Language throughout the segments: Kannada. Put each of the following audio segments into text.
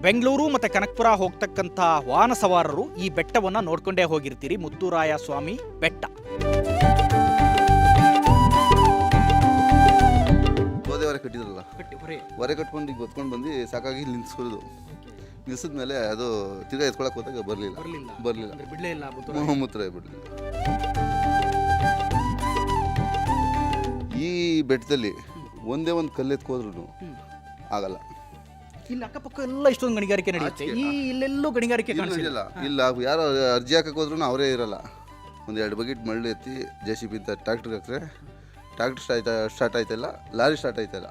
ಬೆಂಗಳೂರು ಮತ್ತು ಕನಕಪುರ ಹೋಗ್ತಕ್ಕಂಥ ವಾಹನ ಸವಾರರು ಈ ಬೆಟ್ಟವನ್ನು ನೋಡ್ಕೊಂಡೇ ಹೋಗಿರ್ತೀರಿ. ಮುತ್ತುರಾಯ ಸ್ವಾಮಿ ಬೆಟ್ಟ. ಹೊರೆ ಕಟ್ಟಿದ್ರಲ್ಲ, ಹೊರೆ ಕಟ್ಕೊಂಡು ಈಗ ಹೊತ್ಕೊಂಡು ಬಂದು ಸಾಕಾಗಿ ನಿಲ್ಸ್ಕೊಳ್ಳೋದು. ನಿಲ್ಸಿದ್ಮೇಲೆ ಅದು ತಿರ್ಗಾ ಎತ್ಕೊಳಕ್ಕೆ ಹೋದಾಗ ಬರಲಿಲ್ಲ. ಮುತ್ತುರಾಯ ಬಿಡಲಿಲ್ಲ. ಈ ಬೆಟ್ಟದಲ್ಲಿ ಒಂದೇ ಒಂದು ಕಲ್ಲು ಎತ್ಕೋದ್ರೂ ಆಗಲ್ಲ. ಇಲ್ಲಿ ಅಕ್ಕಪಕ್ಕ ಎಲ್ಲ ಇಷ್ಟೊಂದು ಗಣಿಗಾರಿಕೆ ನಡೆಯುತ್ತೆ. ಇಲ್ಲೆಲ್ಲೂ ಗಣಿಗಾರಿಕೆ ಕಾಣಿಸಿಲ್ಲ. ಇಲ್ಲ, ಯಾರೋ ಅರ್ಜಿ ಹಾಕಕ್ಕೆ ಹೋದ್ರೂ ಅವರೇ ಇರಲ್ಲ. ಒಂದು 2 ಬಕೆಟ್ ಮಳ್ಳಿ ಎತ್ತಿ JCB ಅಂತ ಟ್ರ್ಯಾಕ್ಟರ್ಗೆ ಹಾಕ್ತಾರೆ. ಟ್ರ್ಯಾಕ್ಟರ್ ಸ್ಟಾರ್ಟ್ ಆಯ್ತಲ್ಲ, ಲಾರಿ ಸ್ಟಾರ್ಟ್ ಆಯ್ತಲ್ಲ.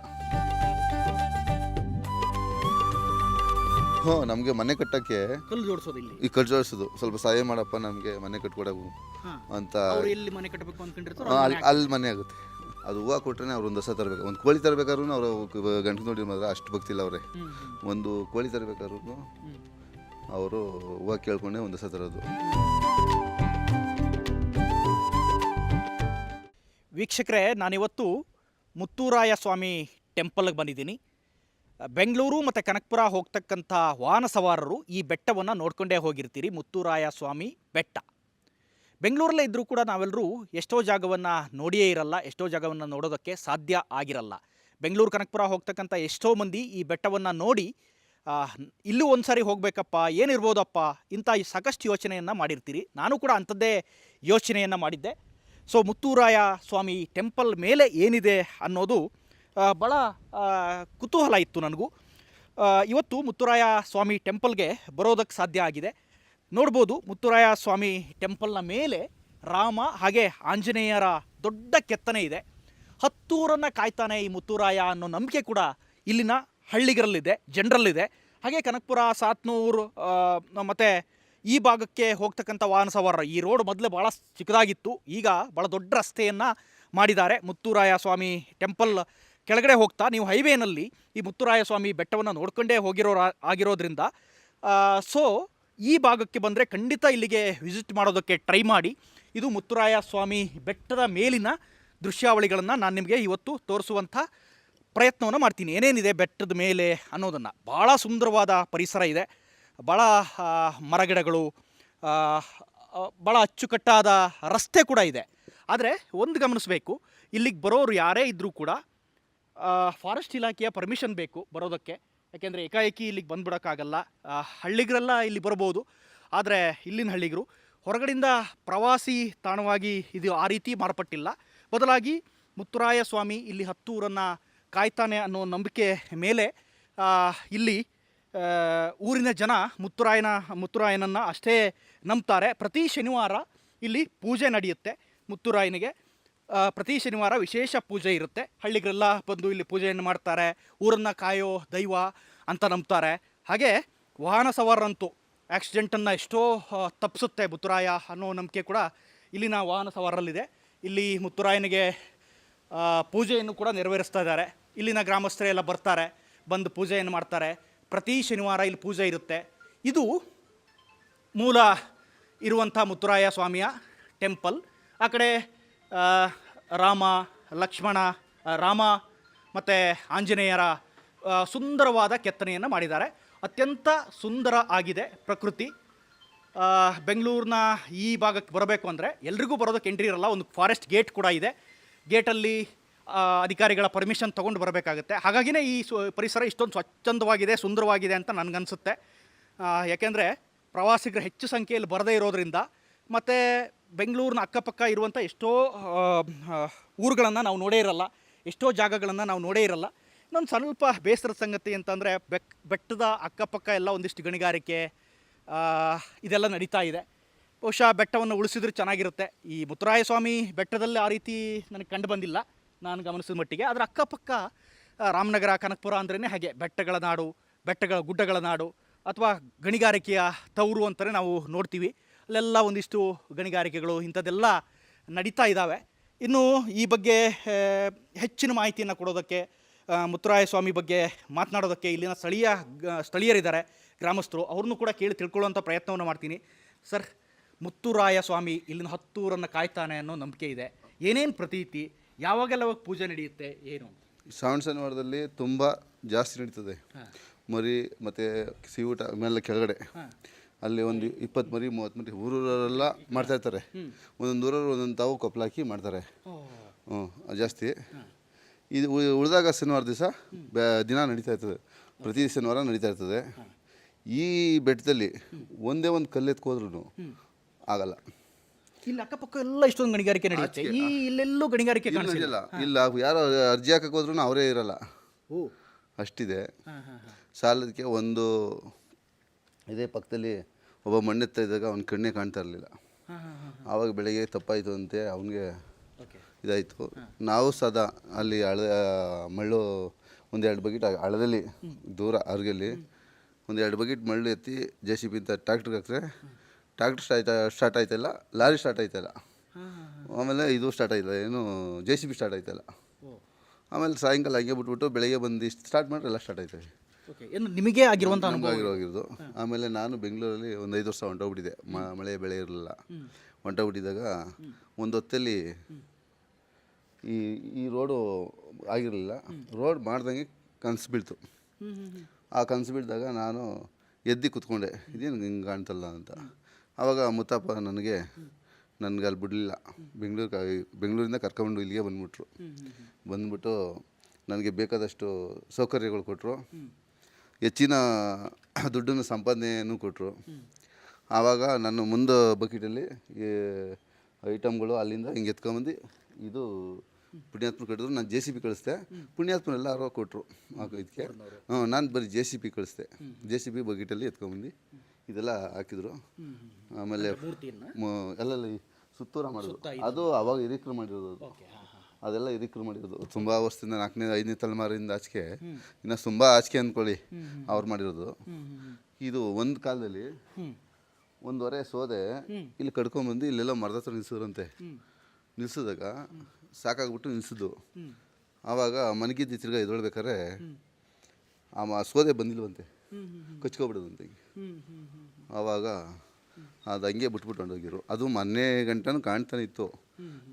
ನಮಗೆ ಮನೆ ಕಟ್ಟಕ್ಕೆ ಕಲ್ಲು ಜೋಡಿಸೋದು, ಈ ಕಲ್ಲು ಜೋಡಿಸೋದು ಸ್ವಲ್ಪ ಸಹಾಯ ಮಾಡಪ್ಪ, ನಮಗೆ ಮನೆ ಕಟ್ಕೊಡವು ಅಂತ. ಎಲ್ಲಿ ಮನೆ ಕಟ್ಟಬೇಕು ಅನ್ಕೊಂಡಿರ್ತಾರೋ ಅಲ್ಲಿ ಮನೆ ಆಗುತ್ತೆ. ಅದು ಹೂವು ಕೊಟ್ಟರೆ ಅವ್ರು ಒಂದು ಹೊಸ ತರಬೇಕು. ಒಂದು ಕೋಳಿ ತರಬೇಕಾದ್ರೂ ಅವರು ಗಂಟು ನೋಡಿ ಮಾತ್ರ ಅಷ್ಟು ಭಕ್ತಿಲ್ಲ ಅವರೇ. ಒಂದು ಕೋಳಿ ತರಬೇಕಾದ್ರೂ ಅವರು ಹೂವು ಕೇಳ್ಕೊಂಡೆ ಒಂದು ಹೊಸ ತರೋದು. ವೀಕ್ಷಕರೇ, ನಾನಿವತ್ತು ಮುತ್ತುರಾಯ ಸ್ವಾಮಿ ಟೆಂಪಲ್ಗೆ ಬಂದಿದ್ದೀನಿ. ಬೆಂಗಳೂರು ಮತ್ತು ಕನಕಪುರ ಹೋಗ್ತಕ್ಕಂಥ ವಾಹನ ಸವಾರರು ಈ ಬೆಟ್ಟವನ್ನು ನೋಡ್ಕೊಂಡೇ ಹೋಗಿರ್ತೀರಿ. ಮುತ್ತುರಾಯ ಸ್ವಾಮಿ ಬೆಟ್ಟ. ಬೆಂಗಳೂರಲ್ಲೇ ಇದ್ದರೂ ಕೂಡ ನಾವೆಲ್ಲರೂ ಎಷ್ಟೋ ಜಾಗವನ್ನು ನೋಡಿಯೇ ಇರಲ್ಲ, ಎಷ್ಟೋ ಜಾಗವನ್ನು ನೋಡೋದಕ್ಕೆ ಸಾಧ್ಯ ಆಗಿರಲ್ಲ. ಬೆಂಗಳೂರು ಕನಕಪುರ ಹೋಗ್ತಕ್ಕಂಥ ಎಷ್ಟೋ ಮಂದಿ ಈ ಬೆಟ್ಟವನ್ನು ನೋಡಿ ಇಲ್ಲೂ ಒಂದು ಸಾರಿ ಹೋಗಬೇಕಪ್ಪ, ಏನಿರ್ಬೋದಪ್ಪ ಇಂಥ ಸಾಕಷ್ಟು ಯೋಚನೆಯನ್ನು ಮಾಡಿರ್ತೀರಿ. ನಾನು ಕೂಡ ಅಂಥದ್ದೇ ಯೋಚನೆಯನ್ನು ಮಾಡಿದ್ದೆ. ಸೊ ಮುತ್ತುರಾಯ ಸ್ವಾಮಿ ಟೆಂಪಲ್ ಮೇಲೆ ಏನಿದೆ ಅನ್ನೋದು ಭಾಳ ಕುತೂಹಲ ಇತ್ತು ನನಗೂ. ಇವತ್ತು ಮುತ್ತುರಾಯ ಸ್ವಾಮಿ ಟೆಂಪಲ್ಗೆ ಬರೋದಕ್ಕೆ ಸಾಧ್ಯ ಆಗಿದೆ. ನೋಡ್ಬೋದು, ಮುತ್ತುರಾಯ ಸ್ವಾಮಿ ಟೆಂಪಲ್ನ ಮೇಲೆ ರಾಮ ಹಾಗೆ ಆಂಜನೇಯರ ದೊಡ್ಡ ಕೆತ್ತನೆ ಇದೆ. 10 ಊರನ್ನು ಕಾಯ್ತಾನೆ ಈ ಮುತ್ತುರಾಯ ಅನ್ನೋ ನಂಬಿಕೆ ಕೂಡ ಇಲ್ಲಿನ ಹಳ್ಳಿಗರಲ್ಲಿದೆ, ಜನರಲ್ಲಿದೆ. ಹಾಗೆ ಕನಕಪುರ, ಸಾತ್ನೂರು ಮತ್ತು ಈ ಭಾಗಕ್ಕೆ ಹೋಗ್ತಕ್ಕಂಥ ವಾಹನ ಸವಾರರು, ಈ ರೋಡ್ ಮೊದಲೇ ಭಾಳ ಚಿಕ್ಕದಾಗಿತ್ತು, ಈಗ ಭಾಳ ದೊಡ್ಡ ರಸ್ತೆಯನ್ನು ಮಾಡಿದ್ದಾರೆ. ಮುತ್ತುರಾಯ ಸ್ವಾಮಿ ಟೆಂಪಲ್ ಕೆಳಗಡೆ ಹೋಗ್ತಾ ನೀವು ಹೈವೇನಲ್ಲಿ ಈ ಮುತ್ತುರಾಯ ಸ್ವಾಮಿ ಬೆಟ್ಟವನ್ನು ನೋಡ್ಕೊಂಡೇ ಆಗಿರೋದ್ರಿಂದ ಸೊ ಈ ಭಾಗಕ್ಕೆ ಬಂದರೆ ಖಂಡಿತ ಇಲ್ಲಿಗೆ ವಿಸಿಟ್ ಮಾಡೋದಕ್ಕೆ ಟ್ರೈ ಮಾಡಿ. ಇದು ಮುತ್ತುರಾಯ ಸ್ವಾಮಿ ಬೆಟ್ಟದ ಮೇಲಿನ ದೃಶ್ಯಾವಳಿಗಳನ್ನು ನಾನು ನಿಮಗೆ ಇವತ್ತು ತೋರಿಸುವಂಥ ಪ್ರಯತ್ನವನ್ನು ಮಾಡ್ತೀನಿ. ಏನೇನಿದೆ ಬೆಟ್ಟದ ಮೇಲೆ ಅನ್ನೋದನ್ನು. ಭಾಳ ಸುಂದರವಾದ ಪರಿಸರ ಇದೆ, ಭಾಳ ಮರಗಿಡಗಳು, ಭಾಳ ಅಚ್ಚುಕಟ್ಟಾದ ರಸ್ತೆ ಕೂಡ ಇದೆ. ಆದರೆ ಒಂದು ಗಮನಿಸಬೇಕು, ಇಲ್ಲಿಗೆ ಬರೋರು ಯಾರೇ ಇದ್ದರೂ ಕೂಡ ಫಾರೆಸ್ಟ್ ಇಲಾಖೆಯ ಪರ್ಮಿಷನ್ ಬೇಕು ಬರೋದಕ್ಕೆ. ಯಾಕೆಂದರೆ ಏಕಾಏಕಿ ಇಲ್ಲಿಗೆ ಬಂದುಬಿಡೋಕ್ಕಾಗಲ್ಲ. ಹಳ್ಳಿಗರೆಲ್ಲ ಇಲ್ಲಿ ಬರ್ಬೋದು, ಆದರೆ ಇಲ್ಲಿನ ಹಳ್ಳಿಗರು ಹೊರಗಡೆಯಿಂದ ಪ್ರವಾಸಿ ತಾಣವಾಗಿ ಇದು ಆ ರೀತಿ ಮಾರ್ಪಟ್ಟಿಲ್ಲ. ಬದಲಾಗಿ ಮುತ್ತುರಾಯ ಸ್ವಾಮಿ ಇಲ್ಲಿ 10 ಊರನ್ನು ಕಾಯ್ತಾನೆ ಅನ್ನೋ ನಂಬಿಕೆ ಮೇಲೆ ಇಲ್ಲಿ ಊರಿನ ಜನ ಮುತ್ತುರಾಯನನ್ನು ಅಷ್ಟೇ ನಂಬ್ತಾರೆ. ಪ್ರತಿ ಶನಿವಾರ ಇಲ್ಲಿ ಪೂಜೆ ನಡೆಯುತ್ತೆ. ಮುತ್ತುರಾಯನಿಗೆ ಪ್ರತಿ ಶನಿವಾರ ವಿಶೇಷ ಪೂಜೆ ಇರುತ್ತೆ. ಹಳ್ಳಿಗರೆಲ್ಲ ಬಂದು ಇಲ್ಲಿ ಪೂಜೆಯನ್ನು ಮಾಡ್ತಾರೆ. ಊರನ್ನು ಕಾಯೋ ದೈವ ಅಂತ ನಂಬ್ತಾರೆ. ಹಾಗೆ ವಾಹನ ಸವಾರರಂತೂ ಆಕ್ಸಿಡೆಂಟನ್ನು ಎಷ್ಟೋ ತಪ್ಪಿಸುತ್ತೆ ಮುತ್ತುರಾಯ ಅನ್ನೋ ನಂಬಿಕೆ ಕೂಡ ಇಲ್ಲಿನ ವಾಹನ ಸವಾರರಲ್ಲಿದೆ. ಇಲ್ಲಿ ಮುತ್ತುರಾಯನಿಗೆ ಪೂಜೆಯನ್ನು ಕೂಡ ನೆರವೇರಿಸ್ತಾ ಇದ್ದಾರೆ. ಇಲ್ಲಿನ ಗ್ರಾಮಸ್ಥರೆಲ್ಲ ಬರ್ತಾರೆ, ಬಂದು ಪೂಜೆಯನ್ನು ಮಾಡ್ತಾರೆ. ಪ್ರತಿ ಶನಿವಾರ ಇಲ್ಲಿ ಪೂಜೆ ಇರುತ್ತೆ. ಇದು ಮೂಲ ಇರುವಂಥ ಮುತ್ತುರಾಯ ಸ್ವಾಮಿಯ ಟೆಂಪಲ್. ಆ ಕಡೆ ರಾಮ ಮತ್ತು ಆಂಜನೇಯರ ಸುಂದರವಾದ ಕೆತ್ತನೆಯನ್ನು ಮಾಡಿದ್ದಾರೆ. ಅತ್ಯಂತ ಸುಂದರ ಆಗಿದೆ ಪ್ರಕೃತಿ. ಬೆಂಗಳೂರಿನ ಈ ಭಾಗಕ್ಕೆ ಬರಬೇಕು ಅಂದರೆ ಎಲ್ರಿಗೂ ಬರೋದಕ್ಕೆ ಎಂಟ್ರಿ ಇರಲ್ಲ. ಒಂದು ಫಾರೆಸ್ಟ್ ಗೇಟ್ ಕೂಡ ಇದೆ. ಗೇಟಲ್ಲಿ ಅಧಿಕಾರಿಗಳ ಪರ್ಮಿಷನ್ ತೊಗೊಂಡು ಬರಬೇಕಾಗುತ್ತೆ. ಹಾಗಾಗಿನೇ ಈ ಪರಿಸರ ಇಷ್ಟೊಂದು ಸ್ವಚ್ಛಂದವಾಗಿದೆ, ಸುಂದರವಾಗಿದೆ ಅಂತ ನನಗನ್ಸುತ್ತೆ. ಯಾಕೆಂದರೆ ಪ್ರವಾಸಿಗರು ಹೆಚ್ಚು ಸಂಖ್ಯೆಯಲ್ಲಿ ಬರದೇ ಇರೋದರಿಂದ, ಮತ್ತು ಬೆಂಗಳೂರಿನ ಅಕ್ಕಪಕ್ಕ ಇರುವಂಥ ಎಷ್ಟೋ ಊರುಗಳನ್ನು ನಾವು ನೋಡೇ ಇರಲ್ಲ, ಎಷ್ಟೋ ಜಾಗಗಳನ್ನು ನಾವು ನೋಡೇ ಇರಲ್ಲ. ಇನ್ನೊಂದು ಸ್ವಲ್ಪ ಬೇಸರದ ಸಂಗತಿ ಅಂತಂದರೆ ಬೆಟ್ಟದ ಅಕ್ಕಪಕ್ಕ ಎಲ್ಲ ಒಂದಿಷ್ಟು ಗಣಿಗಾರಿಕೆ ಇದೆಲ್ಲ ನಡೀತಾ ಇದೆ. ಬಹುಶಃ ಬೆಟ್ಟವನ್ನು ಉಳಿಸಿದ್ರೆ ಚೆನ್ನಾಗಿರುತ್ತೆ. ಈ ಮುತ್ತುರಾಯ ಸ್ವಾಮಿ ಬೆಟ್ಟದಲ್ಲಿ ಆ ರೀತಿ ನನಗೆ ಕಂಡು ಬಂದಿಲ್ಲ ನಾನು ಗಮನಿಸಿದ ಮಟ್ಟಿಗೆ. ಅದರ ಅಕ್ಕಪಕ್ಕ ರಾಮನಗರ, ಕನಕಪುರ ಅಂದ್ರೇ ಹಾಗೆ ಬೆಟ್ಟಗಳ ನಾಡು, ಗುಡ್ಡಗಳ ನಾಡು, ಅಥವಾ ಗಣಿಗಾರಿಕೆಯ ತವರು ಅಂತಲೇ ನಾವು ನೋಡ್ತೀವಿ. ಅಲ್ಲೆಲ್ಲ ಒಂದಿಷ್ಟು ಗಣಿಗಾರಿಕೆಗಳು ಇಂಥದ್ದೆಲ್ಲ ನಡೀತಾ ಇದ್ದಾವೆ. ಇನ್ನು ಈ ಬಗ್ಗೆ ಹೆಚ್ಚಿನ ಮಾಹಿತಿಯನ್ನು ಕೊಡೋದಕ್ಕೆ, ಮುತ್ತುರಾಯ ಸ್ವಾಮಿ ಬಗ್ಗೆ ಮಾತನಾಡೋದಕ್ಕೆ ಇಲ್ಲಿನ ಸ್ಥಳೀಯರಿದ್ದಾರೆ, ಗ್ರಾಮಸ್ಥರು. ಅವ್ರನ್ನೂ ಕೂಡ ಕೇಳಿ ತಿಳ್ಕೊಳ್ಳುವಂಥ ಪ್ರಯತ್ನವನ್ನು ಮಾಡ್ತೀನಿ. ಸರ್, ಮುತ್ತುರಾಯ ಸ್ವಾಮಿ ಇಲ್ಲಿನ 10 ಊರನ್ನು ಕಾಯ್ತಾನೆ ಅನ್ನೋ ನಂಬಿಕೆ ಇದೆ. ಏನೇನು ಪ್ರತೀತಿ, ಯಾವಾಗೆಲ್ಲ ಪೂಜೆ ನಡೆಯುತ್ತೆ, ಏನು? ಶ್ರಾವಣ ಶನಿವಾರದಲ್ಲಿ ತುಂಬ ಜಾಸ್ತಿ ನಡೀತದೆ. ಮರಿ ಮತ್ತು ಸಿಊಟ ಮೇಲೆ ಕೆಳಗಡೆ ಅಲ್ಲಿ ಒಂದು 20 ಮರಿ 30 ಮರಿ ಊರೂರೆಲ್ಲ ಮಾಡ್ತಾಯಿರ್ತಾರೆ. ಒಂದೊಂದು ಊರವರು ಒಂದೊಂದು ತಾವು ಕೊಪ್ಪಳ ಹಾಕಿ ಮಾಡ್ತಾರೆ. ಜಾಸ್ತಿ ಇದು ಉಳಿದಾಗ ಶನಿವಾರ ದಿವಸ ದಿನ ನಡೀತಾ ಇರ್ತದೆ. ಪ್ರತಿ ಶನಿವಾರ ನಡೀತಾ ಇರ್ತದೆ. ಈ ಬೆಟ್ಟದಲ್ಲಿ ಒಂದೇ ಒಂದು ಕಲ್ಲು ಎತ್ಕೋದ್ರೂ ಆಗಲ್ಲ. ಇಲ್ಲಿ ಅಕ್ಕಪಕ್ಕ ಎಲ್ಲ ಇಷ್ಟೊಂದು ಗಣಿಗಾರಿಕೆ ನಡೆಯುತ್ತೆ, ಈ ಇಲ್ಲೆಲ್ಲೂ ಗಣಿಗಾರಿಕೆ ಕಾಣಿಸಿಲ್ಲ. ಇಲ್ಲ ಯಾರೋ ಅರ್ಜಿ ಹಾಕಕ್ಕೆ ಹೋದ್ರೂ ಅವರೇ ಇರಲ್ಲ, ಅಷ್ಟಿದೆ. ಸಾಲದಕ್ಕೆ ಒಂದು ಇದೇ ಪಕ್ಕದಲ್ಲಿ ಒಬ್ಬ ಮಣ್ಣೆತ್ತ ಇದ್ದಾಗ ಅವ್ನ ಕಣ್ಣೇ ಕಾಣ್ತಾ ಇರಲಿಲ್ಲ. ಆವಾಗ ಬೆಳಗ್ಗೆ ತಪ್ಪಾಯಿತು ಅಂತೆ ಅವನಿಗೆ ಇದಾಯಿತು. ನಾವು ಸದಾ ಅಲ್ಲಿ ಮಳ್ಳು ಒಂದೆರಡು ಬಕೆಟ್ ಹಳದಲ್ಲಿ ದೂರ ಅರ್ಗಲ್ಲಿ ಒಂದೆರಡು ಬಕೆಟ್ ಮಳ್ಳು ಎತ್ತಿ JCB ಅಂತ ಟ್ರ್ಯಾಕ್ಟ್ರಿಗೆ ಹಾಕಿದ್ರೆ ಟ್ರ್ಯಾಕ್ಟ್ರ್ ಸ್ಟಾರ್ಟ್ ಆಯ್ತಲ್ಲ, ಲಾರಿ ಸ್ಟಾರ್ಟ್ ಆಯ್ತಲ್ಲ, ಆಮೇಲೆ ಇದು ಸ್ಟಾರ್ಟ್ ಆಯ್ತಲ್ಲ, ಏನು JCB ಸ್ಟಾರ್ಟ್ ಆಯ್ತಲ್ಲ. ಆಮೇಲೆ ಸಾಯಂಕಾಲ ಹಂಗೆ ಬಿಟ್ಬಿಟ್ಟು ಬೆಳಗ್ಗೆ ಬಂದು ಇಷ್ಟು ಸ್ಟಾರ್ಟ್ ಮಾಡಿದ್ರೆ ಎಲ್ಲ ಸ್ಟಾರ್ಟ್ ಆಯ್ತವೆ. ನಿಮಗೆ ಆಗಿರುವಂಥ ಆಗಿರೋದು. ಆಮೇಲೆ ನಾನು ಬೆಂಗಳೂರಲ್ಲಿ ಒಂದು 5 ವರ್ಷ ಹೊಂಟೋಗ್ಬಿಟ್ಟಿದ್ದೆ. ಮಳೆ ಬೆಳೆ ಇರಲಿಲ್ಲ. ಹೊಂಟೋಗ್ಬಿಟ್ಟಿದ್ದಾಗ ಒಂದು ಹೊತ್ತಲ್ಲಿ ಈ ರೋಡು ಆಗಿರಲಿಲ್ಲ. ರೋಡ್ ಮಾಡ್ದಂಗೆ ಕನಸು ಬೀಳ್ತು. ಆ ಕನಸು ಬೀಳಿದಾಗ ನಾನು ಎದ್ದು ಕೂತ್ಕೊಂಡೆ, ಇದೇನು ಹಿಂಗೆ ಕಾಣ್ತಲ್ಲ ಅಂತ. ಆವಾಗ ಮುತ್ತಪ್ಪ ನನಗೆ ಅಲ್ಲಿ ಬಿಡಲಿಲ್ಲ. ಬೆಂಗಳೂರಿಂದ ಕರ್ಕೊಂಡು ಇಲ್ಲಿಗೆ ಬಂದ್ಬಿಟ್ರು. ಬಂದ್ಬಿಟ್ಟು ನನಗೆ ಬೇಕಾದಷ್ಟು ಸೌಕರ್ಯಗಳು ಕೊಟ್ಟರು, ಹೆಚ್ಚಿನ ದುಡ್ಡನ್ನು ಸಂಪಾದನೆಯನ್ನು ಕೊಟ್ಟರು. ಆವಾಗ ನಾನು ಮುಂದೆ ಬಕೆಟಲ್ಲಿ ಈ ಐಟಮ್ಗಳು ಅಲ್ಲಿಂದ ಹಿಂಗೆ ಎತ್ಕೊಂಬಂದು ಇದು ಪುಣ್ಯಾತ್ಮ ಕಟ್ಟಿದ್ರು. ನಾನು JCB ಕಳಿಸ್ದೆ. ಪುಣ್ಯಾತ್ಮನೆಲ್ಲ ಯಾರೋ ಕೊಟ್ಟರು ಇದಕ್ಕೆ. ನಾನು ಬರೀ JCB ಕಳಿಸ್ದೆ. JCB ಬಕೆಟಲ್ಲಿ ಎತ್ಕೊಂಬಂದು ಇದೆಲ್ಲ ಹಾಕಿದ್ರು. ಆಮೇಲೆ ಎಲ್ಲೆಲ್ಲ ಸುತ್ತೂರ ಮಾಡಿದ್ರು. ಅದು ಅವಾಗ ಹಿರಿಕರು ಮಾಡಿರೋದು. ಅದೆಲ್ಲ ಹಿರಿಕರು ಮಾಡಿರೋದು ತುಂಬ ವರ್ಷದಿಂದ 4ನೇ 5ನೇ ತಲೆಮಾರಿಂದ ಆಚೆಗೆ, ಇನ್ನು ತುಂಬ ಆಚೆಗೆ ಅಂದ್ಕೊಳ್ಳಿ ಅವ್ರು ಮಾಡಿರೋದು. ಇದು ಒಂದು ಕಾಲದಲ್ಲಿ 1 ಸೋದೆ ಇಲ್ಲಿ ಕಡ್ಕೊಂಬಂದು ಇಲ್ಲೆಲ್ಲ ಮರದ ಹತ್ರ ನಿಲ್ಸಿದ್ರಂತೆ. ನಿಲ್ಸಿದಾಗ ಸಾಕಾಗ್ಬಿಟ್ಟು ನಿಲ್ಸಿದ್ದು. ಆವಾಗ ಮನಗಿದ್ದು ತಿರ್ಗಾ ಎದೊಳ್ಬೇಕಾದ್ರೆ ಸೋದೆ ಬಂದಿಲ್ವಂತೆ, ಕಚ್ಕೊಬಿಡೋದಂತೆ ಹಿಂಗೆ. ಆವಾಗ ಅದು ಹಂಗೆ ಬಿಟ್ಬಿಟ್ಟು ಹೊಂಟೋಗಿರು. ಅದು ಮೊನ್ನೆ ಗಂಟನೂ ಕಾಣ್ತಾನೆ ಇತ್ತು.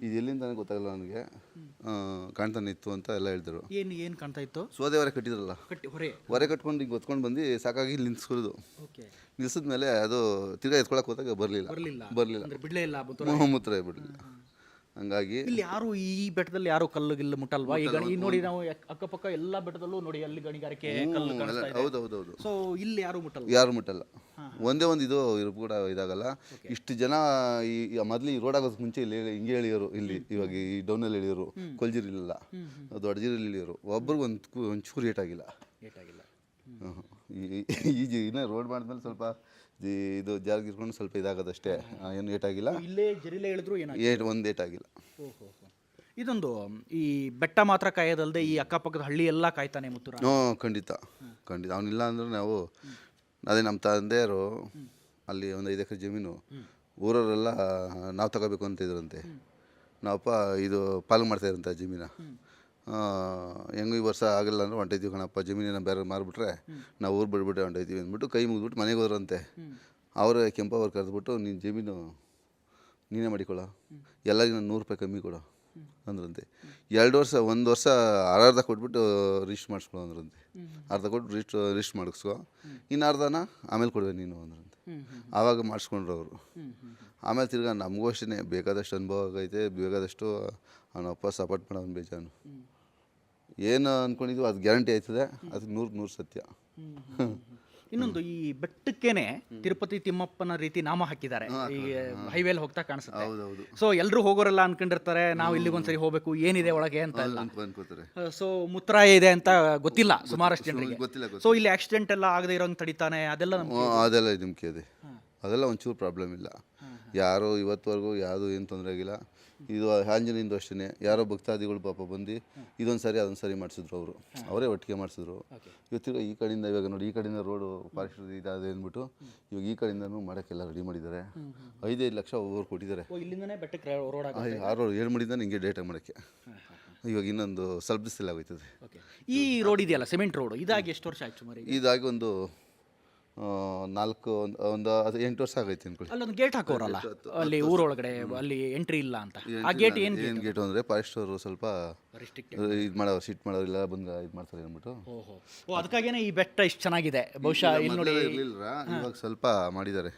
ಇದು ಎಲ್ಲಿಂದ ಗೊತ್ತಾಗಲ್ಲ ನನಗೆ, ಕಾಣ್ತಾನೆ ಇತ್ತು ಅಂತ ಎಲ್ಲ ಹೇಳಿದ್ರು. ಏನು ಕಾಣ್ತಾ ಇತ್ತು? ಸೋದೆ ಹೊರೆ ಕಟ್ಟಿದ್ರಲ್ಲ, ಹೊರೆ ಕಟ್ಕೊಂಡು ಹಿಂಗೆ ಹೊತ್ಕೊಂಡು ಬಂದು ಸಾಕಾಗಿ ನಿಲ್ಸ್ಕೊಳ್ಳೋದು. ನಿಲ್ಸಿದ್ಮೇಲೆ ಅದು ತಿರ್ಗಾ ಎತ್ಕೊಳಕ್ಕೆ ಹೋದಾಗ ಬರಲಿಲ್ಲ, ಮೂತ್ರ ಬಿಡಲಿಲ್ಲ. ಹಂಗಾಗಿ ಇಲ್ಲಿ ಯಾರು ಈ ಬೆಟ್ಟದಲ್ಲಿ ಯಾರು ಕಲ್ಲು ಗಿಲ್ಲು ಮುಟ್ಟಲ್ವಾ? ಈಗ ನೋಡಿ ನಾವು ಅಕ್ಕಪಕ್ಕ ಎಲ್ಲ ಬೆಟ್ಟದಲ್ಲೂ ನೋಡಿ ಅಲ್ಲಿ ಗಣಿಗಾರಿಕೆ ಕಲ್ಲು ಕಾಣಿಸ್ತಾ ಇದೆ. ಹೌದೌದು. ಸೊ ಇಲ್ಲಿ ಯಾರು ಮುಟ್ಟಲ್ಲ. ಒಂದೇ ಒಂದು ಇದು ಕೂಡ ಇದಾಗಲ್ಲ. ಇಷ್ಟು ಜನ ಈ ಮೊದಲು ಈ ರೋಡ್ ಆಗೋದಕ್ಕೆ ಮುಂಚೆ ಇಲ್ಲಿ ಹಿಂಗೆ ಎಳಿಯೋರು. ಇಲ್ಲಿ ಇವಾಗ ಈ ಡೌನಲ್ಲಿ ಎಳಿಯೋರು, ಕೊಲ್ಜಿರಿಲಿಲ್ಲ, ದೊಡ್ಡಜಿರಲ್ಲಿ ಎಳಿಯೋರು. ಒಬ್ರಿಗೆ ಒಂಚೂರು ಏಟಾಗಿಲ್ಲ. ಇನ್ನೂ ರೋಡ್ ಮಾಡಿದ್ಮೇಲೆ ಸ್ವಲ್ಪ ಇದು ಜಾರ್ಗಿರ್ಕೊಂಡು ಸ್ವಲ್ಪ ಇದಾಗೋದಷ್ಟೇ, ಏನು ಏಟಾಗಿಲ್ಲ. ಒಂದು ಏಟಾಗಿಲ್ಲ. ಇದೊಂದು ಈ ಬೆಟ್ಟ ಮಾತ್ರ ಕಾಯೋದಲ್ಲದೆ ಈ ಅಕ್ಕಪಕ್ಕದ ಹಳ್ಳಿ ಎಲ್ಲ ಕಾಯ್ತಾನೆ ಮುತ್ತೂರ. ಖಂಡಿತ. ಅವನಿಲ್ಲ ಅಂದ್ರೆ ನಾವು ಅದೇ ನಮ್ಮ ತಂದೆಯವರು ಅಲ್ಲಿ ಒಂದು 5 ಎಕರೆ ಜಮೀನು ಊರವರೆಲ್ಲ ನಾವು ತಗೋಬೇಕು ಅಂತ ಇದ್ರಂತೆ. ನಾವಪ್ಪ ಇದು ಪಾಲು ಮಾಡ್ತಾಯಿರಂತೆ ಜಮೀನ. ಹೆಂಗೂ ಈ ವರ್ಷ ಆಗಲ್ಲ ಅಂದ್ರೆ ಹೊಂಟೈತೀವಿ ಕಣಪ್ಪ, ಜಮೀನೇನ ಬೇರೆ ಮಾರ್ಬಿಟ್ರೆ ನಾವು ಊರು ಬಿಡ್ಬಿಟ್ಟೆ ಹೊಂಟೈತೀವಿ ಅಂದ್ಬಿಟ್ಟು ಕೈ ಮುಗಿದ್ಬಿಟ್ಟು ಮನೆಗೆ ಹೋದ್ರಂತೆ. ಅವರೇ ಕೆಂಪವ್ರು ಕರೆದ್ಬಿಟ್ಟು ನಿನ್ನ ಜಮೀನು ನೀನೇ ಮಾಡಿಕೊಳ್ಳೋ, ಎಲ್ಲರಿಗೂ ನಾನು 100 ರೂಪಾಯಿ ಕಮ್ಮಿ ಕೊಡೋ ಅಂದ್ರಂತೆ. 1 ವರ್ಷ ಅರ್ಧ ಕೊಟ್ಬಿಟ್ಟು ರಿಜಿಸ್ಟ್ರ್ ಮಾಡಿಸ್ಕೊಳ್ಳೋ ಅಂದ್ರಂತೆ. ಅರ್ಧ ಕೊಟ್ಟು ರಿಜಿಸ್ಟ್ರ್ ಮಾಡಿಸ್ಕೊ, ಇನ್ನು ಅರ್ಧನ ಆಮೇಲೆ ಕೊಡುವೆ ನೀನು ಅಂದ್ರಂತೆ. ಆವಾಗ ಮಾಡಿಸ್ಕೊಂಡ್ರು ಅವರು. ಆಮೇಲೆ ತಿರ್ಗಾ ನಮಗೂ ಅಷ್ಟೇ ಬೇಕಾದಷ್ಟು ಅನುಭವ ಆಗೈತೆ, ಬೇಕಾದಷ್ಟು ಅವನಪ್ಪ ಸಪೋರ್ಟ್ ಮಾಡೋನು ಬೇಜಾನು. ಏನು ಅಂದ್ಕೊಂಡಿದ್ವಿ ಅದು ಗ್ಯಾರಂಟಿ ಆಯ್ತದೆ, ಅದು 100% ಸತ್ಯ. ಇನ್ನೊಂದು ಈ ಬೆಟ್ಟಕ್ಕೇನೆ ತಿರುಪತಿ ತಿಮ್ಮಪ್ಪನ ರೀತಿ ನಾಮ ಹಾಕಿದ್ದಾರೆ. ಈ ಹೈವೇಲಿ ಹೋಗ್ತಾ ಕಾಣಿಸುತ್ತೆ. ಸೊ ಎಲ್ಲರೂ ಹೋಗೋರೆಲ್ಲ ಅನ್ಕೊಂಡಿರ್ತಾರೆ ನಾವು ಇಲ್ಲಿಗೊಂದ್ಸರಿ ಹೋಗ್ಬೇಕು, ಏನಿದೆ ಒಳಗೆ ಅಂತ ಎಲ್ಲ. ಸೊ ಮುತ್ತರಾಯ ಇದೆ ಅಂತ ಗೊತ್ತಿಲ್ಲ ಸುಮಾರಷ್ಟು ಜನರಿಗೆ. ಸೊ ಇಲ್ಲಿ ಆಕ್ಸಿಡೆಂಟ್ ಎಲ್ಲ ಆಗದೆ ಇರೋಂಗೆ ತಡಿತಾನೆ, ಅದೆಲ್ಲ ನಂಬಿಕೆ ಇದೆ. ಅದೆಲ್ಲ ಒಂಚೂರು ಪ್ರಾಬ್ಲಮ್ ಇಲ್ಲ. ಯಾರು ಇವತ್ತುವರೆಗೂ ಯಾವುದು ಏನು ತೊಂದರೆ ಆಗಿಲ್ಲ. ಇದು ಆಂಜನೇಯಂದು ಅಷ್ಟೇ. ಯಾರೋ ಭಕ್ತಾದಿಗಳು ಪಾಪ ಬಂದು ಇದೊಂದು ಸರಿ ಅದೊಂದು ಸರಿ ಮಾಡಿಸಿದ್ರು. ಅವರೇ ಒಟ್ಟಿಗೆ ಮಾಡಿಸಿದ್ರು. ಇವತ್ತಿಗೂ ಈ ಕಡೆಯಿಂದ ಇವಾಗ ನೋಡಿ, ಈ ಕಡೆಯಿಂದ ರೋಡು ಫಾರೆಸ್ಟ್ ಇದಾದೆ ಅಂದ್ಬಿಟ್ಟು ಇವಾಗ ಈ ಕಡೆಯಿಂದನೂ ಮಾಡೋಕ್ಕೆಲ್ಲ ರೆಡಿ ಮಾಡಿದ್ದಾರೆ. 5-5 ಲಕ್ಷ ಒಬ್ಬರು ಕೊಟ್ಟಿದ್ದಾರೆ. 6-7 ಮಾಡಿದ್ದಾನೆ ಹಿಂಗೆ ಡೇಟಾಗಿ ಮಾಡೋಕ್ಕೆ. ಇವಾಗ ಇನ್ನೊಂದು ಸ್ವಲ್ಪ ದಿವಸದಲ್ಲಿ ಆಗೋಯ್ತದೆ. ಈ ರೋಡ್ ಇದೆಯಲ್ಲ ಸಿಮೆಂಟ್ ರೋಡ್, ಇದಾಗಿ ಎಷ್ಟು ವರ್ಷ ಆಯ್ತು ಸುಮಾರು? ಇದಾಗಿ ಒಂದು 4 ಒಂದು 8 ವರ್ಷ ಆಗೈತೆ ಅನ್ಕೊಳ್ಳಿ. ಅಲ್ಲೊಂದು ಗೇಟ್ ಹಾಕೋರಲ್ಲ ಅಲ್ಲಿ ಊರೊಳಗಡೆ, ಅಲ್ಲಿ ಎಂಟ್ರಿ ಇಲ್ಲ ಅಂತ. ಆ ಗೇಟ್ ಏನು ಗೇಟು ಅಂದರೆ ಫಾರೆಸ್ಟ್ ಅವರು ಸ್ವಲ್ಪ ರಿಸ್ಟ್ರಿಕ್ಟ್? ಇದು ಮಾಡೋರು, ಸಿಟ್ ಮಾಡೋರಿಲ್ಲ, ಬಂದು ಇದು ಮಾಡ್ತಾರೆ ಅಂದ್ಬಿಟ್ಟು. ಓ ಅದಕ್ಕಾಗೇನೆ ಈ ಬೆಟ್ಟ ಇಷ್ಟು ಚೆನ್ನಾಗಿದೆ ಬಹುಶಃ. ಇಲ್ಲಿ ನೋಡಿ ಇರಲಿಲ್ಲ, ಇವಾಗ ಸ್ವಲ್ಪ ಮಾಡಿದ್ದಾರೆ.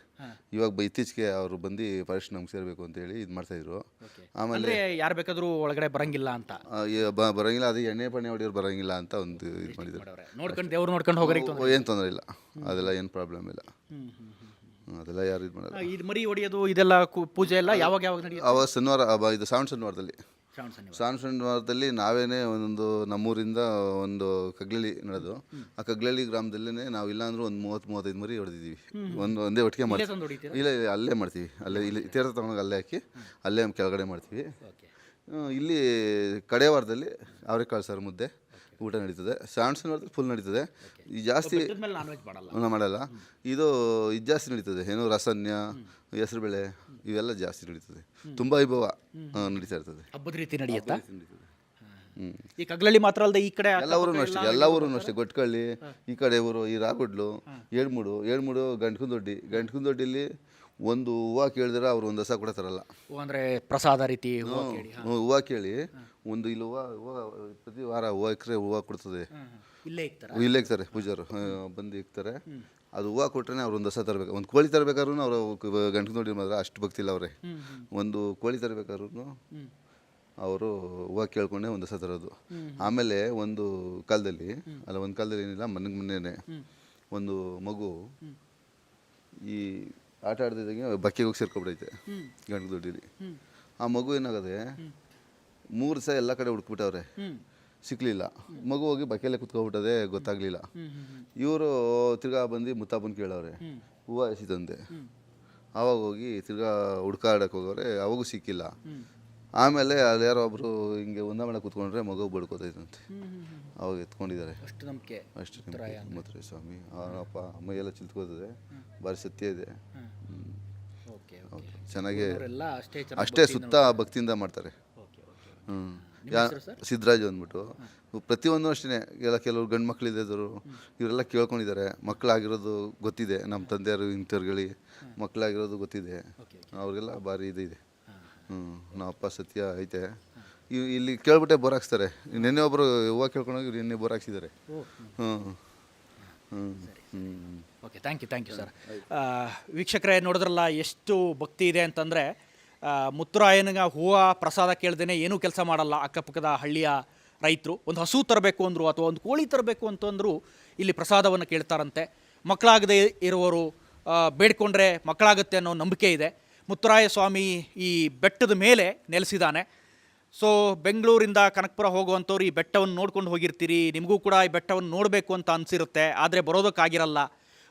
ಇವಾಗ ಇತ್ತೀಚೆಗೆ ಅವರು ಬಂದು ಫಾರೆಸ್ಟ್ ನಮ್ಗೆ ಸೇರಬೇಕು ಅಂತೇಳಿ ಇದು ಮಾಡ್ತಾಯಿದ್ರು. ಆಮೇಲೆ ಅಂದ್ರೆ ಯಾರು ಬೇಕಾದ್ರೂ ಒಳಗಡೆ ಬರಂಗಿಲ್ಲ ಅಂತ ಬರೋಂಗಿಲ್ಲ, ಅದು ಎಣ್ಣೆ ಪಣ್ಣೆ ಹೊಡಿಯೋರು ಬರೋಂಗಿಲ್ಲ ಅಂತ ಒಂದು ಇದು ಮಾಡಿದ್ದಾರೆ. ನೋಡ್ಕೊಂಡು ದೇವ್ರು ನೋಡ್ಕೊಂಡು ಹೋಗೋರಿಗೆ ಏನು ತೊಂದರೆ ಇಲ್ಲ, ಅದೆಲ್ಲ ಏನು ಪ್ರಾಬ್ಲಮ್ ಇಲ್ಲ, ಅದೆಲ್ಲ ಯಾರು ಇದು ಮಾಡೋದು. ಇದು ಮರಿ ಹೊಡಿಯೋದು ಇದೆಲ್ಲ ಪೂಜೆ ಎಲ್ಲ ಯಾವಾಗ ಯಾವಾಗ ನಡೆಯುತ್ತೆ? ಅವಾಗ ಶನಿವಾರ, ಇದು ಶನಿವಾರದಲ್ಲಿ ಶನಿವಾರದಲ್ಲಿ ನಾವೇನೇ ಒಂದೊಂದು ನಮ್ಮೂರಿಂದ ಒಂದು ಕಗ್ಲಳ್ಳಿ ನಡೆದು, ಆ ಕಗ್ಲಳ್ಳಿ ಗ್ರಾಮದಲ್ಲೇ ನಾವು ಇಲ್ಲ ಅಂದ್ರೂ ಒಂದು 30-35 ಮರಿ ಹೊಡೆದಿದ್ದೀವಿ. ಒಂದೇ ಒಟ್ಟಿಗೆ ಮಾಡ್ತೀವಿ. ಇಲ್ಲ ಅಲ್ಲೇ ಮಾಡ್ತೀವಿ, ಅಲ್ಲೇ ಇಲ್ಲಿ ತೀರ್ಥ ತಗೊಂಡೋಗಿ ಅಲ್ಲೇ ಹಾಕಿ ಅಲ್ಲೇ ಕೆಳಗಡೆ ಮಾಡ್ತೀವಿ. ಇಲ್ಲಿ ಕಡೆ ವಾರದಲ್ಲಿ ಅವರೆಕಾಳು ಸಾರು ಮುದ್ದೆ ಊಟ ನಡೀತದೆ. ಶನಿವಾರದಲ್ಲಿ ಫುಲ್ ನಡೀತದೆ. ಈ ಜಾಸ್ತಿ ಮಾಡಲ್ಲ, ಇದು ಜಾಸ್ತಿ ನಡೀತದೆ. ಏನು ರಸನ್ಯ, ಹೆಸರುಬೇಳೆ ಇವೆಲ್ಲ ಜಾಸ್ತಿ ನಡೀತದೆ. ತುಂಬ ವೈಭವ ನಡೀತಾ ಇರ್ತದೆ, ಹಬ್ಬದ ರೀತಿ ನಡೆಯುತ್ತಾ? ಈ ಕಗ್ಲಳ್ಳಿ ಮಾತ್ರ ಅಲ್ಲದೆ ಈ ಕಡೆ ಎಲ್ಲ ಊರೂ ಅಷ್ಟೇ. ಗೊಟ್ಕಳ್ಳಿ ಈ ಕಡೆ ಊರು, ಈ ರಾಗುಡ್ಲು, ಏಳ್ಮೂಡು ಗಂಟ್ಕುಂದೊಡ್ಡಿಲಿ ಒಂದು ಹೂವು ಕೇಳಿದ್ರೆ ಅವ್ರು ಒಂದು ಹೊಸ ಕೂಡ ತರಲ್ಲ. ಅಂದರೆ ಪ್ರಸಾದ ರೀತಿ ಹೂವು ಕೇಳಿ ಒಂದು ಇಲ್ಲಿ ಹೂವು ಪ್ರತಿ ವಾರ ಎಕರೆ ಹೂವು ಕೊಡ್ತದೆ. ಇಲ್ಲೇ ಇಕ್ತಾರೆ ಪೂಜಾರು ಬಂದು ಇಕ್ತಾರೆ. ಅದು ಹೂವು ಕೊಟ್ಟರೆ ಅವ್ರು ಒಂದು ಹೊಸ ತರಬೇಕು. ಒಂದು ಕೋಳಿ ತರಬೇಕಾದ್ರೂ ಅವರು ಗಂಟು ನೋಡಿ ಮಾತ್ರ ಅಷ್ಟು ಭಕ್ತಿ ಇಲ್ಲ ಅವರೇ. ಒಂದು ಕೋಳಿ ತರಬೇಕಾದ್ರೂ ಅವರು ಹೂವು ಕೇಳ್ಕೊಂಡೆ ಒಂದು ಹೊಸ ತರೋದು. ಆಮೇಲೆ ಒಂದು ಕಾಲದಲ್ಲಿ ಏನಿಲ್ಲ, ಮೊನ್ನೆನೇ ಒಂದು ಮಗು ಈ ಆಟ ಆಡ್ತಿದ್ದಂಗೆ ಬಕ್ಕಿಗೆ ಹೋಗಿ ಸೇರ್ಕೊಬಿಟ್ಟೈತೆ ಗಂಟು ದೊಡ್ಡಿಲಿ. ಆ ಮಗು ಏನಾಗದೆ 3 ದಿವಸ ಎಲ್ಲ ಕಡೆ ಹುಡುಕ್ಬಿಟ್ಟವ್ರೆ, ಸಿಕ್ಕಲಿಲ್ಲ. ಮಗು ಹೋಗಿ ಬಕೆಯಲ್ಲೇ ಕುತ್ಕೊಬಿಟ್ಟದೆ, ಗೊತ್ತಾಗಲಿಲ್ಲ. ಇವರು ತಿರ್ಗಾ ಬಂದು ಮುತ್ತಾಪನ್ ಕೇಳವ್ರೆ, ಹೂವು ಎಸಿತಂತೆ. ಆವಾಗ ಹೋಗಿ ತಿರ್ಗಾ ಹುಡ್ಕಾಡಕ್ಕೆ ಹೋಗವ್ರೆ, ಅವಾಗೂ ಸಿಕ್ಕಿಲ್ಲ. ಆಮೇಲೆ ಅಲ್ಲಿ ಯಾರೋ ಒಬ್ಬರು ಹಿಂಗೆ ಒಂದಮಳೆ ಕೂತ್ಕೊಂಡ್ರೆ ಮಗು ಬಡ್ಕೋತೈತಂತೆ. ಅವಾಗ ಎತ್ಕೊಂಡಿದ್ದಾರೆ. ಅಷ್ಟು ನಂಬಿಕೆ ಮುತ್ತುರಾಯ ಸ್ವಾಮಿ. ಅವನಪ್ಪ ಮೈಯೆಲ್ಲ ಚಿಲ್ತ್ಕೋತದೆ, ಭಾರಿ ಸತ್ಯ ಇದೆ. ಚೆನ್ನಾಗಿ ಅಷ್ಟೇ ಸುತ್ತ ಭಕ್ತಿಯಿಂದ ಮಾಡ್ತಾರೆ. ಸಿದ್ದರಾಜು ಅಂದ್ಬಿಟ್ಟು ಪ್ರತಿಯೊಂದು ಅಷ್ಟೇ. ಎಲ್ಲ ಕೆಲವರು ಗಂಡು ಮಕ್ಕಳಿದ್ದವರು ಇವರೆಲ್ಲ ಕೇಳ್ಕೊಂಡಿದ್ದಾರೆ. ಮಕ್ಕಳಾಗಿರೋದು ಗೊತ್ತಿದೆ, ನಮ್ಮ ತಂದೆಯವರು ಇಂಥವ್ರುಗಳಿ ಮಕ್ಕಳಾಗಿರೋದು ಗೊತ್ತಿದೆ. ಅವ್ರಿಗೆಲ್ಲ ಭಾರಿ ಇದೆ. ನಮ್ಮಪ್ಪ ಸತ್ಯ ಐತೆ. ಇಲ್ಲಿ ಕೇಳ್ಬಿಟ್ಟೆ ಬೋರ್ ಹಾಕ್ಸ್ತಾರೆ. ನಿನ್ನೆ ಒಬ್ಬರು ಹೂವು ಕೇಳ್ಕೊಂಡೋಗಿ ನಿನ್ನೆ ಬೋರ್ ಹಾಕ್ಸಿದ್ದಾರೆ. Okay, thank you sir. ವೀಕ್ಷಕರೇ, ನೋಡಿದ್ರಲ್ಲ ಎಷ್ಟು ಭಕ್ತಿ ಇದೆ ಅಂತಂದರೆ, ಮುತ್ತುರಾಯನಿಗೆ ಹೂವು ಪ್ರಸಾದ ಕೇಳ್ದೇ ಏನೂ ಕೆಲಸ ಮಾಡಲ್ಲ. ಅಕ್ಕಪಕ್ಕದ ಹಳ್ಳಿಯ ರೈತರು ಒಂದು ಹಸು ತರಬೇಕು ಅಂದರು ಅಥವಾ ಒಂದು ಕೋಳಿ ತರಬೇಕು ಅಂತಂದರೂ ಇಲ್ಲಿ ಪ್ರಸಾದವನ್ನು ಕೇಳ್ತಾರಂತೆ. ಮಕ್ಕಳಾಗದೇ ಇರುವವರು ಬೇಡ್ಕೊಂಡ್ರೆ ಮಕ್ಕಳಾಗುತ್ತೆ ಅನ್ನೋ ನಂಬಿಕೆ ಇದೆ. ಮುತ್ತುರಾಯ ಸ್ವಾಮಿ ಈ ಬೆಟ್ಟದ ಮೇಲೆ ನೆಲೆಸಿದ್ದಾನೆ. ಸೊ ಬೆಂಗಳೂರಿಂದ ಕನಕಪುರ ಹೋಗುವಂಥವ್ರು ಈ ಬೆಟ್ಟವನ್ನು ನೋಡ್ಕೊಂಡು ಹೋಗಿರ್ತೀರಿ. ನಿಮಗೂ ಕೂಡ ಈ ಬೆಟ್ಟವನ್ನು ನೋಡಬೇಕು ಅಂತ ಅನಿಸಿರುತ್ತೆ, ಆದರೆ ಬರೋದಕ್ಕಾಗಿರಲ್ಲ.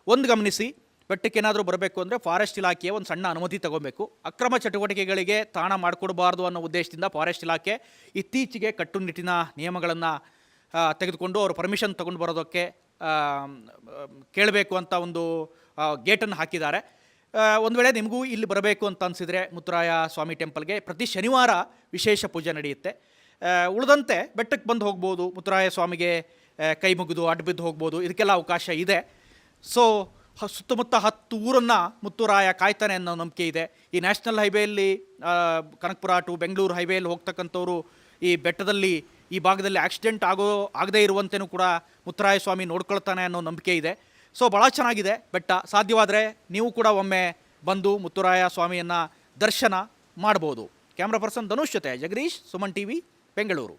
ಒಂದು ಗಮನಿಸಿ, ಬೆಟ್ಟಕ್ಕೇನಾದರೂ ಬರಬೇಕು ಅಂದರೆ ಫಾರೆಸ್ಟ್ ಇಲಾಖೆಯ ಒಂದು ಸಣ್ಣ ಅನುಮತಿ ತಗೋಬೇಕು. ಅಕ್ರಮ ಚಟುವಟಿಕೆಗಳಿಗೆ ತಾಣ ಮಾಡಿಕೊಡಬಾರ್ದು ಅನ್ನೋ ಉದ್ದೇಶದಿಂದ ಫಾರೆಸ್ಟ್ ಇಲಾಖೆ ಇತ್ತೀಚೆಗೆ ಕಟ್ಟುನಿಟ್ಟಿನ ನಿಯಮಗಳನ್ನು ತೆಗೆದುಕೊಂಡು ಅವರು ಪರ್ಮಿಷನ್ ತೊಗೊಂಡು ಬರೋದಕ್ಕೆ ಕೇಳಬೇಕು ಅಂತ ಒಂದು ಗೇಟನ್ನು ಹಾಕಿದ್ದಾರೆ. ಒಂದು ವೇಳೆ ನಿಮಗೂ ಇಲ್ಲಿ ಬರಬೇಕು ಅಂತ ಅನಿಸಿದರೆ ಮುತ್ತುರಾಯ ಸ್ವಾಮಿ ಟೆಂಪಲ್ಗೆ ಪ್ರತಿ ಶನಿವಾರ ವಿಶೇಷ ಪೂಜೆ ನಡೆಯುತ್ತೆ. ಉಳಿದಂತೆ ಬೆಟ್ಟಕ್ಕೆ ಬಂದು ಹೋಗ್ಬೋದು, ಮುತ್ತುರಾಯ ಸ್ವಾಮಿಗೆ ಕೈ ಮುಗಿದು ಅಡ್ಬಿದ್ದು ಹೋಗ್ಬೋದು, ಇದಕ್ಕೆಲ್ಲ ಅವಕಾಶ ಇದೆ. ಸೊ ಸುತ್ತಮುತ್ತ 10 ಊರನ್ನು ಮುತ್ತುರಾಯ ಕಾಯ್ತಾನೆ ಅನ್ನೋ ನಂಬಿಕೆ ಇದೆ. ಈ ನ್ಯಾಷನಲ್ ಹೈವೇಯಲ್ಲಿ ಕನಕಪುರ ಟು ಬೆಂಗಳೂರು ಹೈವೇಯಲ್ಲಿ ಹೋಗ್ತಕ್ಕಂಥವ್ರು ಈ ಬೆಟ್ಟದಲ್ಲಿ ಈ ಭಾಗದಲ್ಲಿ ಆಕ್ಸಿಡೆಂಟ್ ಆಗದೇ ಇರುವಂತೆಯೂ ಕೂಡ ಮುತ್ತುರಾಯ ಸ್ವಾಮಿ ನೋಡ್ಕೊಳ್ತಾನೆ ಅನ್ನೋ ನಂಬಿಕೆ ಇದೆ. ಸೊ ಭಾಳ ಚೆನ್ನಾಗಿದೆ ಬೆಟ್ಟ. ಸಾಧ್ಯವಾದರೆ ನೀವು ಕೂಡ ಒಮ್ಮೆ ಬಂದು ಮುತ್ತುರಾಯ ಸ್ವಾಮಿಯನ್ನು ದರ್ಶನ ಮಾಡ್ಬೋದು. ಕ್ಯಾಮ್ರಾ ಪರ್ಸನ್ ಧನುಷ್ ಜೊತೆ ಜಗದೀಶ್, ಸುಮನ್ ಟಿವಿ, ಬೆಂಗಳೂರು.